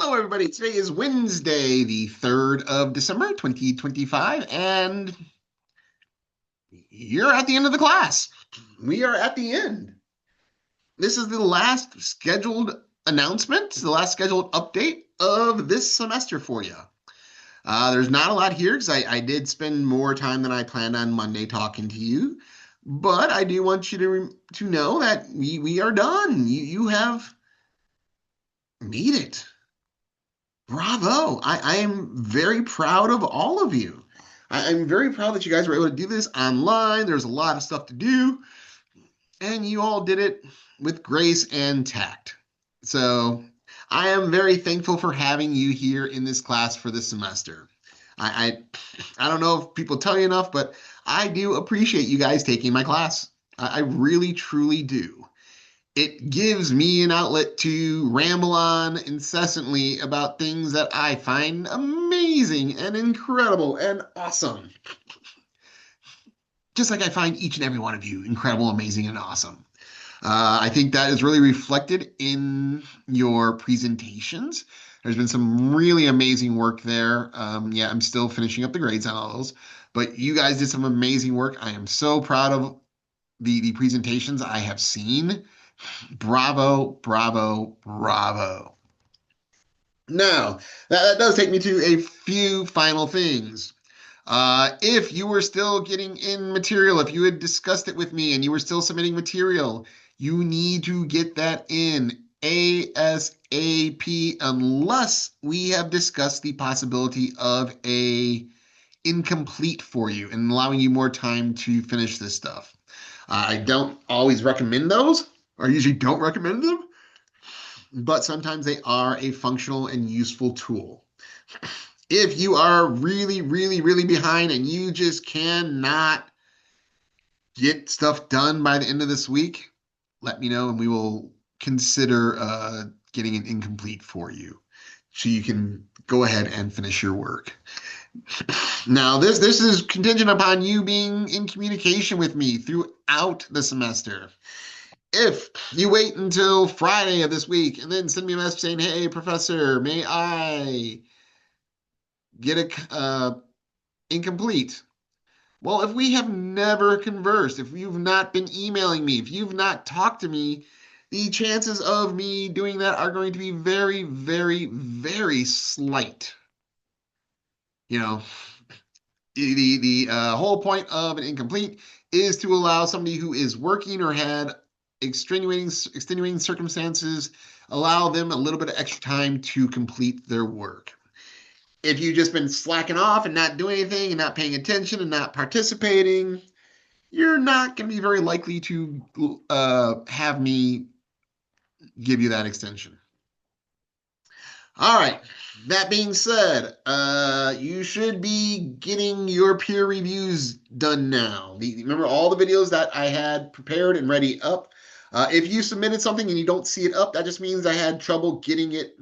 Hello, everybody. Today is Wednesday, the 3rd of December, 2025, and you're at the end of the class. We are at the end. This is the last scheduled announcement, the last scheduled update of this semester for you. There's not a lot here because I did spend more time than I planned on Monday talking to you, but I do want you to know that we are done. You have made it. Bravo. I am very proud of all of you. I'm very proud that you guys were able to do this online. There's a lot of stuff to do, and you all did it with grace and tact. So I am very thankful for having you here in this class for this semester. I don't know if people tell you enough, but I do appreciate you guys taking my class. I really, truly do. It gives me an outlet to ramble on incessantly about things that I find amazing and incredible and awesome. Just like I find each and every one of you incredible, amazing, and awesome. I think that is really reflected in your presentations. There's been some really amazing work there. Yeah, I'm still finishing up the grades on all those, but you guys did some amazing work. I am so proud of the presentations I have seen. Bravo, bravo, bravo. Now, that does take me to a few final things. If you were still getting in material, if you had discussed it with me and you were still submitting material, you need to get that in ASAP unless we have discussed the possibility of a incomplete for you and allowing you more time to finish this stuff. I don't always recommend those. I usually don't recommend them, but sometimes they are a functional and useful tool. If you are really, really, really behind and you just cannot get stuff done by the end of this week, let me know and we will consider getting an incomplete for you so you can go ahead and finish your work. Now, this is contingent upon you being in communication with me throughout the semester. If you wait until Friday of this week and then send me a message saying, "Hey, professor, may I get a incomplete?" Well, if we have never conversed, if you've not been emailing me, if you've not talked to me, the chances of me doing that are going to be very, very, very slight. You know, the whole point of an incomplete is to allow somebody who is working or had extenuating circumstances, allow them a little bit of extra time to complete their work. If you've just been slacking off and not doing anything and not paying attention and not participating, you're not going to be very likely to have me give you that extension. All right. That being said, you should be getting your peer reviews done now. Remember all the videos that I had prepared and ready up? If you submitted something and you don't see it up, that just means I had trouble getting it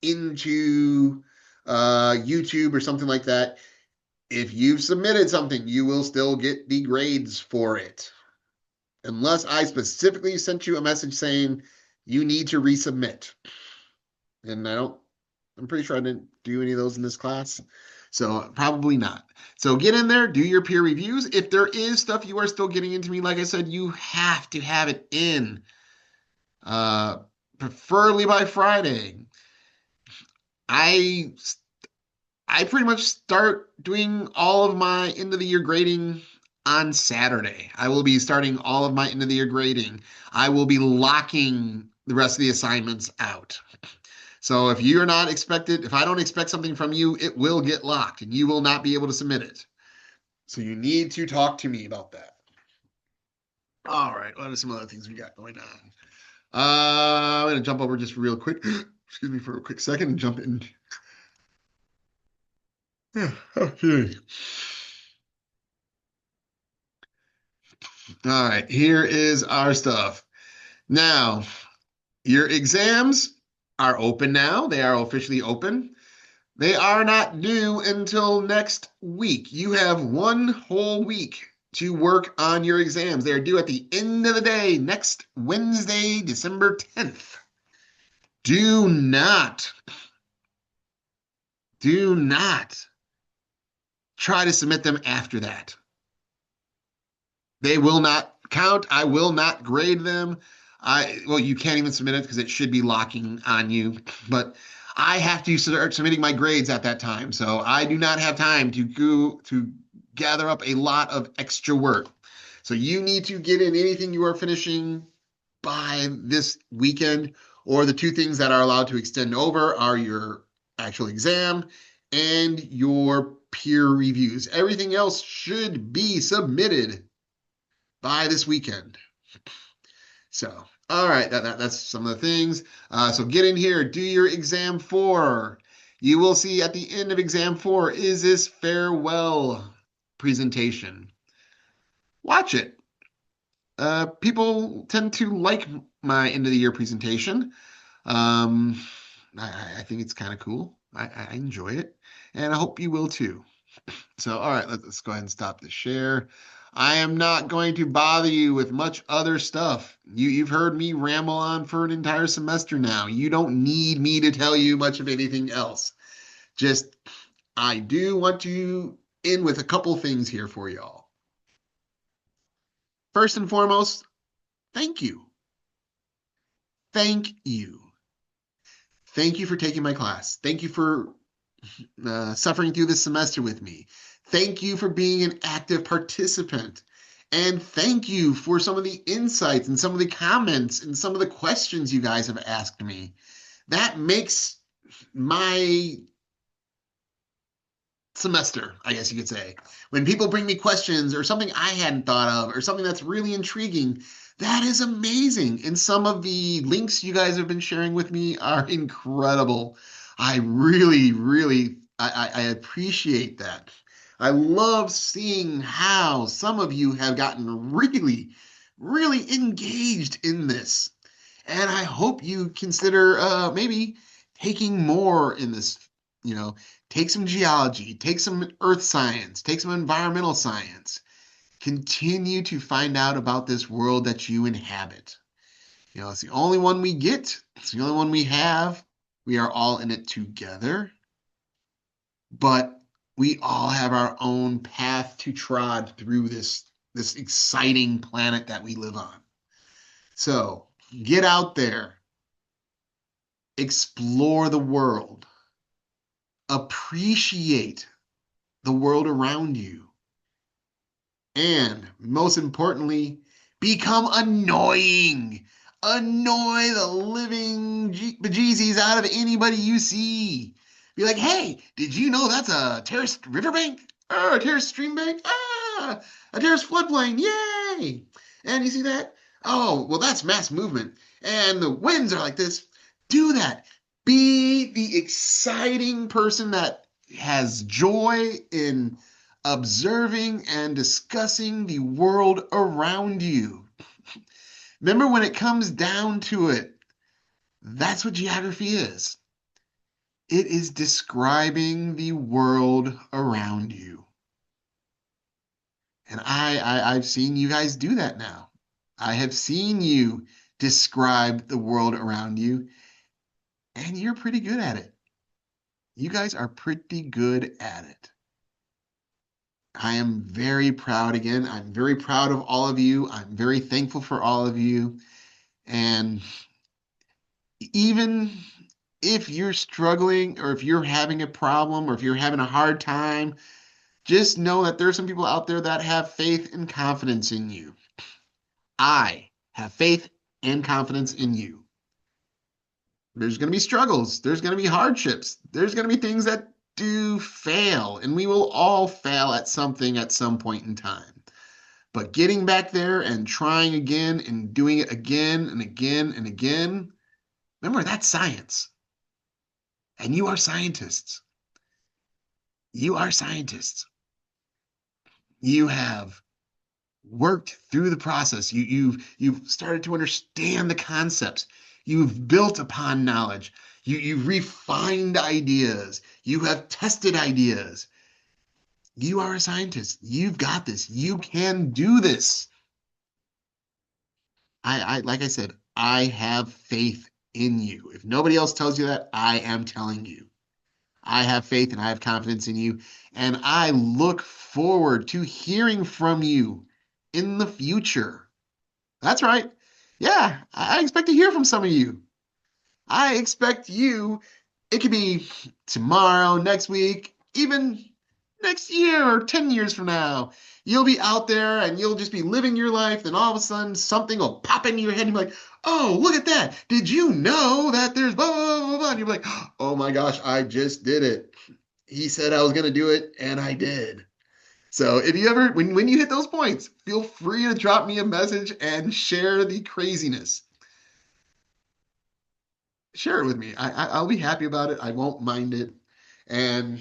into YouTube or something like that. If you've submitted something, you will still get the grades for it. Unless I specifically sent you a message saying you need to resubmit. And I'm pretty sure I didn't do any of those in this class. So probably not. So get in there, do your peer reviews. If there is stuff you are still getting into me, like I said, you have to have it in, preferably by Friday. I pretty much start doing all of my end of the year grading on Saturday. I will be starting all of my end of the year grading. I will be locking the rest of the assignments out. So if you're not expected, if I don't expect something from you, it will get locked and you will not be able to submit it. So you need to talk to me about that. All right, what are some other things we got going on? I'm going to jump over just real quick. Excuse me for a quick second and jump in. Okay. All right, here is our stuff. Now, your exams are open now. They are officially open. They are not due until next week. You have one whole week to work on your exams. They are due at the end of the day, next Wednesday, December 10th. Do not Do not try to submit them after that. They will not count. I will not grade them. Well, you can't even submit it because it should be locking on you. But I have to start submitting my grades at that time. So I do not have time to go to gather up a lot of extra work. So you need to get in anything you are finishing by this weekend, or the two things that are allowed to extend over are your actual exam and your peer reviews. Everything else should be submitted by this weekend. So, all right, that's some of the things. So get in here, do your exam 4. You will see at the end of exam 4 is this farewell presentation. Watch it. People tend to like my end of the year presentation. Um, I think it's kind of cool. I enjoy it, and I hope you will too. So, all right, let's go ahead and stop the share. I am not going to bother you with much other stuff. You've heard me ramble on for an entire semester now. You don't need me to tell you much of anything else. Just, I do want to end with a couple things here for y'all. First and foremost, thank you. Thank you. Thank you for taking my class. Thank you for suffering through this semester with me. Thank you for being an active participant. And thank you for some of the insights and some of the comments and some of the questions you guys have asked me. That makes my semester, I guess you could say. When people bring me questions or something I hadn't thought of or something that's really intriguing, that is amazing. And some of the links you guys have been sharing with me are incredible. I really, really, I appreciate that. I love seeing how some of you have gotten really, really engaged in this. And I hope you consider maybe taking more in this, you know, take some geology, take some earth science, take some environmental science. Continue to find out about this world that you inhabit. You know, it's the only one we get, it's the only one we have. We are all in it together, but we all have our own path to trod through this exciting planet that we live on. So get out there, explore the world, appreciate the world around you, and most importantly, become annoying. Annoy the living bejesus out of anybody you see. Be like, hey, did you know that's a terraced riverbank? Or a terraced stream bank? Ah, a terraced floodplain. Yay! And you see that? Oh, well, that's mass movement. And the winds are like this. Do that. Be the exciting person that has joy in observing and discussing the world around you. Remember, when it comes down to it, that's what geography is. It is describing the world around you. And I've seen you guys do that now. I have seen you describe the world around you, and you're pretty good at it. You guys are pretty good at it. I am very proud again. I'm very proud of all of you. I'm very thankful for all of you. And even if you're struggling or if you're having a problem or if you're having a hard time, just know that there are some people out there that have faith and confidence in you. I have faith and confidence in you. There's going to be struggles. There's going to be hardships. There's going to be things that do fail, and we will all fail at something at some point in time. But getting back there and trying again and doing it again and again and again, remember, that's science. And you are scientists. You are scientists. You have worked through the process. You've started to understand the concepts. You've built upon knowledge. You've refined ideas. You have tested ideas. You are a scientist. You've got this. You can do this. I like I said, I have faith in you. If nobody else tells you that, I am telling you. I have faith and I have confidence in you, and I look forward to hearing from you in the future. That's right. Yeah, I expect to hear from some of you. I expect you, it could be tomorrow, next week, even next year or 10 years from now. You'll be out there and you'll just be living your life. Then all of a sudden, something will pop into your head and you're like, oh, look at that. Did you know that there's blah, blah, blah, blah? And you're like, oh my gosh, I just did it. He said I was going to do it, and I did. So if you ever, when you hit those points, feel free to drop me a message and share the craziness. Share it with me. I'll be happy about it. I won't mind it. And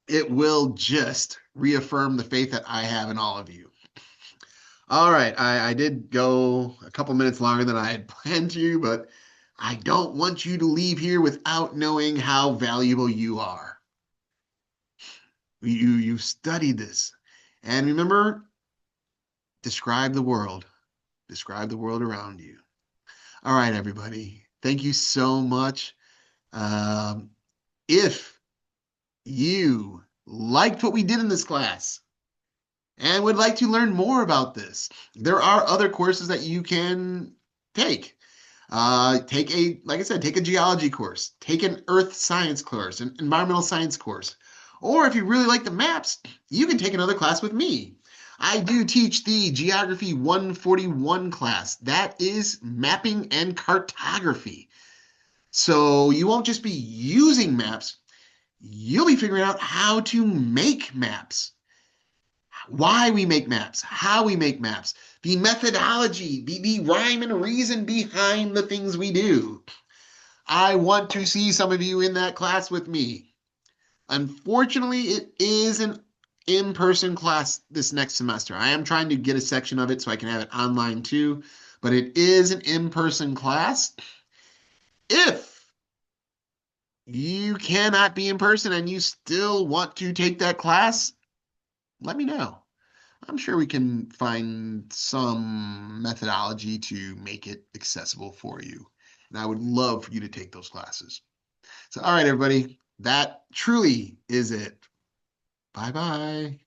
it will just reaffirm the faith that I have in all of you. All right. I did go a couple minutes longer than I had planned to, but I don't want you to leave here without knowing how valuable you are. You studied this. And remember, describe the world. Describe the world around you. All right, everybody. Thank you so much. Um, if you liked what we did in this class and would like to learn more about this, there are other courses that you can take. Like I said, take a geology course, take an earth science course, an environmental science course. Or if you really like the maps, you can take another class with me. I do teach the Geography 141 class. That is mapping and cartography. So you won't just be using maps, you'll be figuring out how to make maps, why we make maps, how we make maps, the methodology, the rhyme and reason behind the things we do. I want to see some of you in that class with me. Unfortunately, it is an in-person class this next semester. I am trying to get a section of it so I can have it online too, but it is an in-person class. If you cannot be in person and you still want to take that class, let me know. I'm sure we can find some methodology to make it accessible for you. And I would love for you to take those classes. So, all right, everybody, that truly is it. Bye-bye.